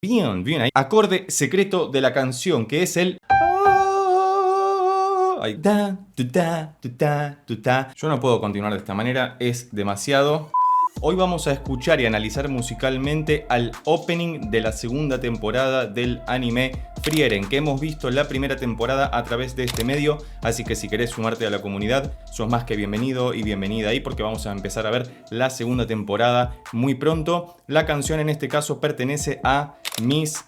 Bien, bien ahí. Acorde secreto de la canción, que es el... Ahí. Da, tu, ta, tu, ta, tu, ta. Yo no puedo continuar de esta manera, es demasiado. Hoy vamos a escuchar y analizar musicalmente al opening de la segunda temporada del anime Frieren, que hemos visto la primera temporada a través de este medio, así que si querés sumarte a la comunidad, sos más que bienvenido y bienvenida ahí porque vamos a empezar a ver la segunda temporada muy pronto. La canción en este caso pertenece a Miss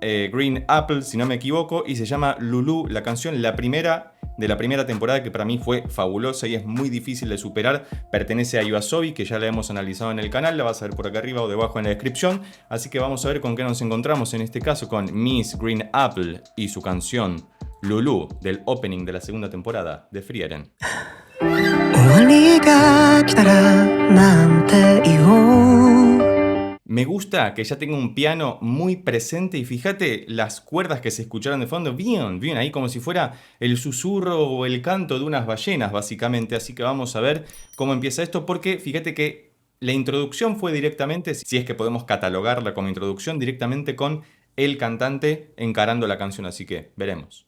Green Apple, si no me equivoco, y se llama Lulu, la canción, la primera de la primera temporada, que para mí fue fabulosa y es muy difícil de superar. Pertenece a YOASOBI, que ya la hemos analizado en el canal, la vas a ver por acá arriba o debajo en la descripción, así que vamos a ver con qué nos encontramos en este caso, con Miss Green Apple y su canción Lulu, del opening de la segunda temporada de Frieren. Me gusta que ya tenga un piano muy presente y fíjate las cuerdas que se escucharon de fondo, bien, bien ahí, como si fuera el susurro o el canto de unas ballenas básicamente, así que vamos a ver cómo empieza esto porque fíjate que la introducción fue directamente, si es que podemos catalogarla como introducción, directamente con el cantante encarando la canción, así que veremos.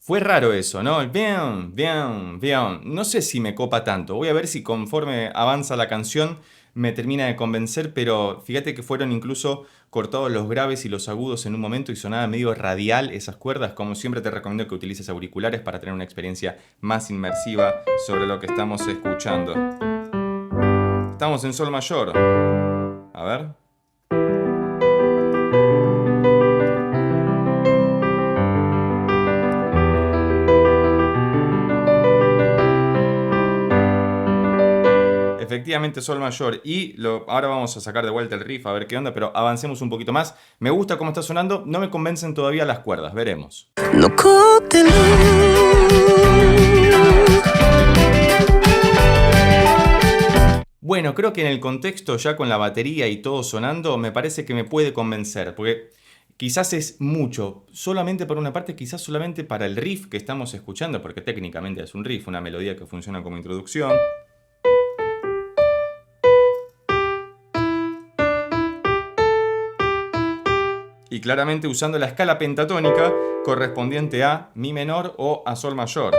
Fue raro eso, ¿no? Bien, bien, bien. No sé si me copa tanto. Voy a ver si conforme avanza la canción me termina de convencer, pero fíjate que fueron incluso cortados los graves y los agudos en un momento y sonaba medio radial esas cuerdas. Como siempre te recomiendo que utilices auriculares para tener una experiencia más inmersiva sobre lo que estamos escuchando. Estamos en sol mayor. A ver. Efectivamente sol mayor y ahora vamos a sacar de vuelta el riff a ver qué onda, pero avancemos un poquito más. Me gusta cómo está sonando, no me convencen todavía las cuerdas, veremos. Bueno, creo que en el contexto ya con la batería y todo sonando me parece que me puede convencer, porque quizás es mucho, solamente por una parte, quizás solamente para el riff que estamos escuchando, porque técnicamente es un riff, una melodía que funciona como introducción. Y claramente usando la escala pentatónica correspondiente a mi menor o a sol mayor.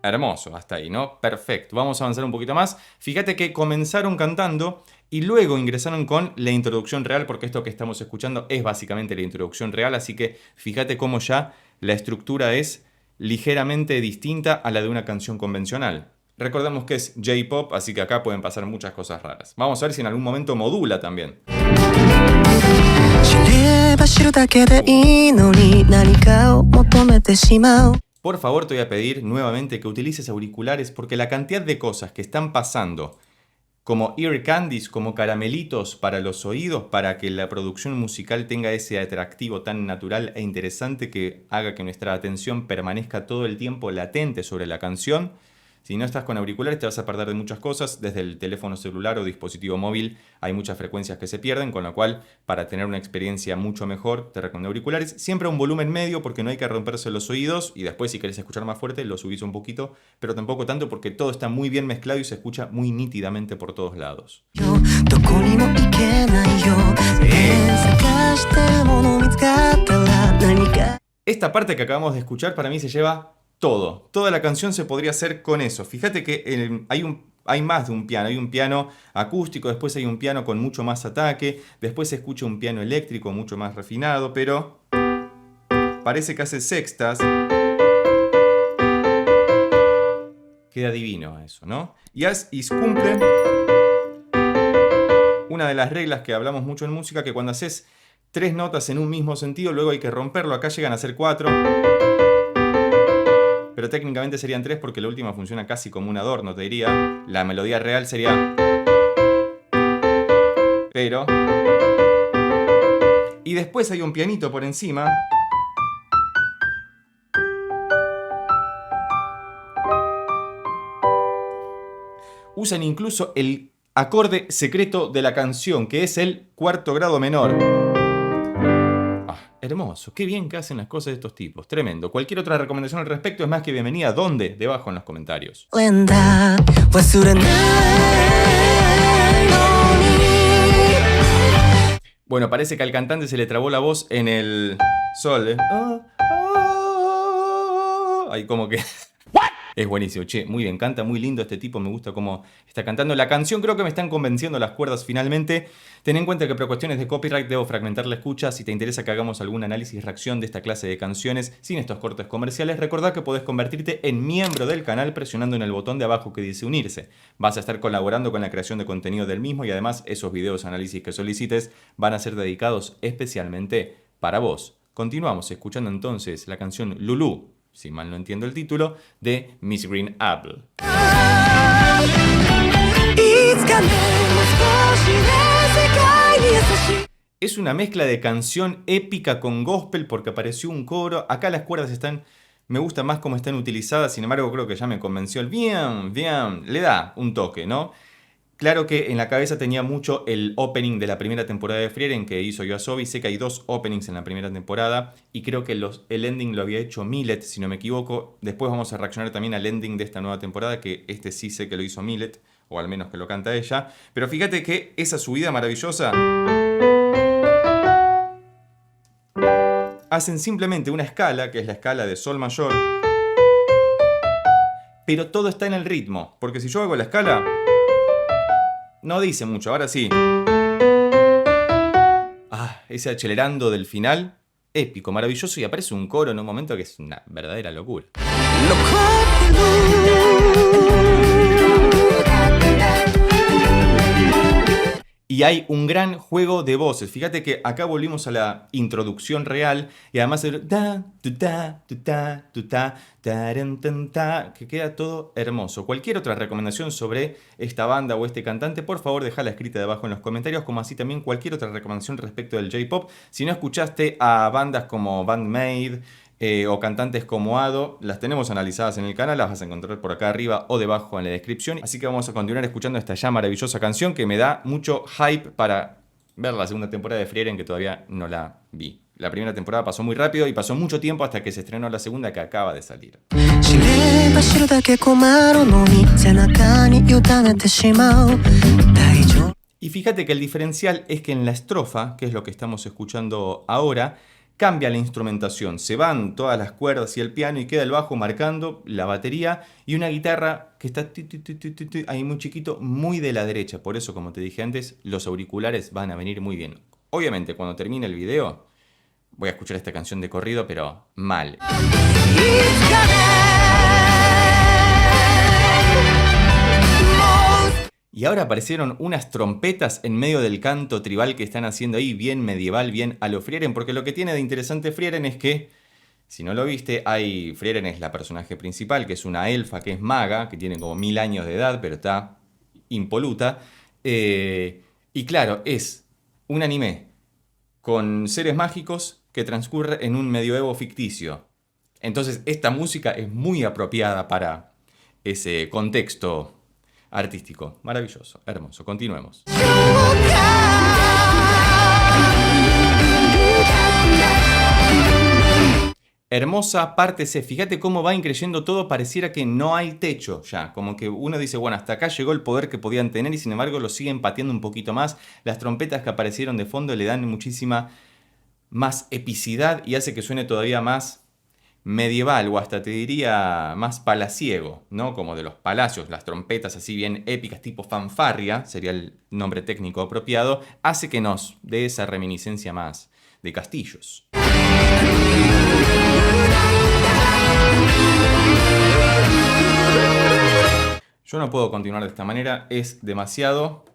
Hermoso, hasta ahí, ¿no? Perfecto. Vamos a avanzar un poquito más. Fíjate que comenzaron cantando y luego ingresaron con la introducción real, porque esto que estamos escuchando es básicamente la introducción real, así que fíjate cómo ya la estructura es ligeramente distinta a la de una canción convencional. Recordemos que es J-Pop, así que acá pueden pasar muchas cosas raras. Vamos a ver si en algún momento modula también. Por favor, te voy a pedir nuevamente que utilices auriculares porque la cantidad de cosas que están pasando como ear candies, como caramelitos para los oídos, para que la producción musical tenga ese atractivo tan natural e interesante que haga que nuestra atención permanezca todo el tiempo latente sobre la canción. Si no estás con auriculares te vas a perder de muchas cosas. Desde el teléfono celular o dispositivo móvil hay muchas frecuencias que se pierden, con lo cual para tener una experiencia mucho mejor te recomiendo auriculares. Siempre a un volumen medio porque no hay que romperse los oídos y después si querés escuchar más fuerte lo subís un poquito, pero tampoco tanto porque todo está muy bien mezclado y se escucha muy nítidamente por todos lados. Sí. Esta parte que acabamos de escuchar para mí se lleva todo. Toda la canción se podría hacer con eso. Fíjate que hay más de un piano. Hay un piano acústico, después hay un piano con mucho más ataque, después se escucha un piano eléctrico mucho más refinado, pero parece que hace sextas. Queda divino eso, ¿no? Y cumple una de las reglas que hablamos mucho en música, que cuando haces 3 notas en un mismo sentido, luego hay que romperlo. Acá llegan a ser 4. Pero técnicamente serían 3 porque la última funciona casi como un adorno, te diría. La melodía real sería... Pero... Y después hay un pianito por encima. Usan incluso el acorde secreto de la canción, que es el cuarto grado menor. hermoso. Qué bien que hacen las cosas de estos tipos. Tremendo. Cualquier otra recomendación al respecto es más que bienvenida. ¿Dónde? Debajo en los comentarios. Bueno, parece que al cantante se le trabó la voz en el sol. Ahí como que... Es buenísimo, che, muy bien, canta muy lindo este tipo, me gusta cómo está cantando. La canción creo que me están convenciendo las cuerdas finalmente. Ten en cuenta que por cuestiones de copyright debo fragmentar la escucha. Si te interesa que hagamos algún análisis y reacción de esta clase de canciones sin estos cortes comerciales, recordá que podés convertirte en miembro del canal presionando en el botón de abajo que dice unirse. Vas a estar colaborando con la creación de contenido del mismo y además esos videos análisis que solicites van a ser dedicados especialmente para vos. Continuamos escuchando entonces la canción Lulu, si mal no entiendo el título, de Miss Green Apple. Es una mezcla de canción épica con gospel porque apareció un coro. Acá las cuerdas están... Me gusta más cómo están utilizadas, sin embargo creo que ya me convenció el bien, bien. Le da un toque, ¿no? Claro que en la cabeza tenía mucho el opening de la primera temporada de Frieren que hizo YOASOBI. Sé que hay 2 openings en la primera temporada y creo que el ending lo había hecho Millet, si no me equivoco. Después vamos a reaccionar también al ending de esta nueva temporada, que este sí sé que lo hizo Millet, o al menos que lo canta ella. Pero fíjate que esa subida maravillosa... Hacen simplemente una escala, que es la escala de Sol mayor, pero todo está en el ritmo, porque si yo hago la escala... No dice mucho, ahora sí. Ese acelerando del final, épico, maravilloso, y aparece un coro en un momento que es una verdadera locura. Y hay un gran juego de voces. Fíjate que acá volvimos a la introducción real y además el que queda todo hermoso. Cualquier otra recomendación sobre esta banda o este cantante, por favor déjala escrita debajo en los comentarios, como así también cualquier otra recomendación respecto del J-Pop. Si no escuchaste a bandas como Band-Maid, o cantantes como Ado, las tenemos analizadas en el canal, las vas a encontrar por acá arriba o debajo en la descripción. Así que vamos a continuar escuchando esta ya maravillosa canción que me da mucho hype para ver la segunda temporada de Frieren, que todavía no la vi. La primera temporada pasó muy rápido y pasó mucho tiempo hasta que se estrenó la segunda, que acaba de salir. Y fíjate que el diferencial es que en la estrofa, que es lo que estamos escuchando ahora, cambia la instrumentación, se van todas las cuerdas y el piano y queda el bajo marcando la batería y una guitarra que está ahí muy chiquito, muy de la derecha. Por eso, como te dije antes, los auriculares van a venir muy bien. Obviamente, cuando termine el video, voy a escuchar esta canción de corrido, pero mal. Y ahora aparecieron unas trompetas en medio del canto tribal que están haciendo ahí, bien medieval, bien a lo Frieren, porque lo que tiene de interesante Frieren es que, si no lo viste, Frieren es la personaje principal, que es una elfa, que es maga, que tiene como 1000 años de edad, pero está impoluta. Y claro, es un anime con seres mágicos que transcurre en un medioevo ficticio. Entonces, esta música es muy apropiada para ese contexto artístico. Maravilloso, hermoso. Continuemos. Hermosa parte C. Fíjate cómo va increyendo todo. Pareciera que no hay techo ya. Como que uno dice, bueno, hasta acá llegó el poder que podían tener y sin embargo lo siguen pateando un poquito más. Las trompetas que aparecieron de fondo le dan muchísima más epicidad y hace que suene todavía más medieval, o hasta te diría más palaciego, ¿no? Como de los palacios, las trompetas así bien épicas, tipo fanfarria, sería el nombre técnico apropiado, hace que nos dé esa reminiscencia más de castillos. Yo no puedo continuar de esta manera, es demasiado.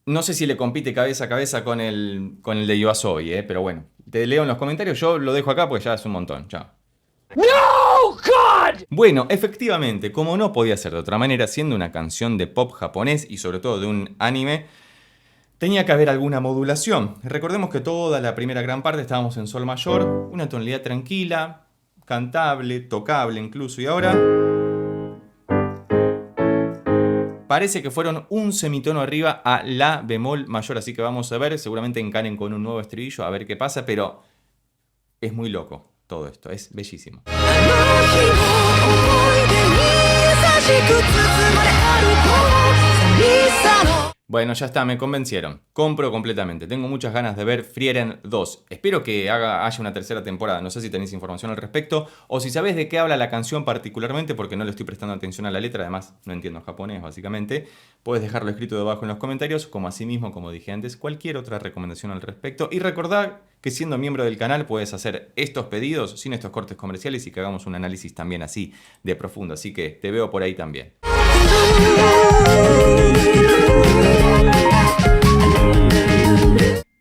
No sé si le compite cabeza a cabeza con el de YOASOBI, pero bueno, te leo en los comentarios, yo lo dejo acá porque ya es un montón, chao. ¡No, God! Bueno, efectivamente, como no podía ser de otra manera, siendo una canción de pop japonés y sobre todo de un anime, tenía que haber alguna modulación. Recordemos que toda la primera gran parte estábamos en sol mayor, una tonalidad tranquila, cantable, tocable incluso, y ahora parece que fueron un semitono arriba a la bemol mayor, así que vamos a ver, seguramente encaren con un nuevo estribillo a ver qué pasa, pero Es muy loco todo esto, es bellísimo. Bueno, ya está, me convencieron. Compro completamente. Tengo muchas ganas de ver Frieren 2. Espero que haya una tercera temporada. No sé si tenéis información al respecto o si sabés de qué habla la canción particularmente, porque no le estoy prestando atención a la letra. Además, no entiendo japonés, básicamente. Puedes dejarlo escrito debajo en los comentarios, como asimismo, como dije antes, cualquier otra recomendación al respecto. Y recordad que siendo miembro del canal puedes hacer estos pedidos sin estos cortes comerciales y que hagamos un análisis también así de profundo. Así que te veo por ahí también.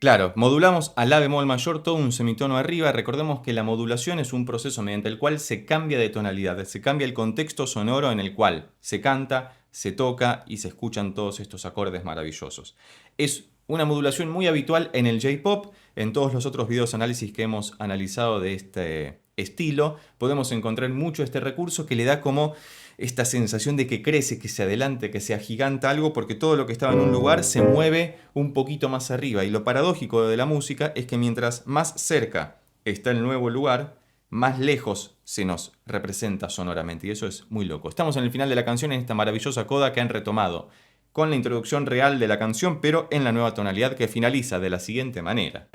Claro, modulamos a la bemol mayor todo un semitono arriba. Recordemos que la modulación es un proceso mediante el cual se cambia de tonalidad, se cambia el contexto sonoro en el cual se canta, se toca y se escuchan todos estos acordes maravillosos. Es una modulación muy habitual en el J-Pop. En todos los otros videos análisis que hemos analizado de este estilo, podemos encontrar mucho este recurso que le da como esta sensación de que crece, que se adelante, que se agiganta algo, porque todo lo que estaba en un lugar se mueve un poquito más arriba. Y lo paradójico de la música es que mientras más cerca está el nuevo lugar, más lejos se nos representa sonoramente. Y eso es muy loco. Estamos en el final de la canción, en esta maravillosa coda que han retomado con la introducción real de la canción, pero en la nueva tonalidad que finaliza de la siguiente manera.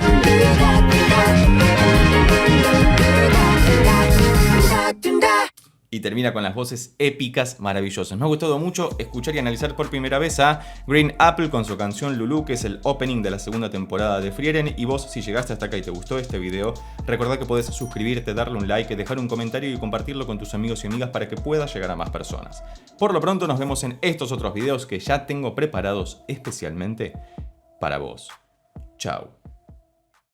Y termina con las voces épicas maravillosas. Me ha gustado mucho escuchar y analizar por primera vez a Green Apple con su canción Lulu, que es el opening de la segunda temporada de Frieren. Y vos, si llegaste hasta acá y te gustó este video, recordá que podés suscribirte, darle un like, dejar un comentario y compartirlo con tus amigos y amigas para que pueda llegar a más personas. Por lo pronto nos vemos en estos otros videos que ya tengo preparados especialmente para vos. Chao.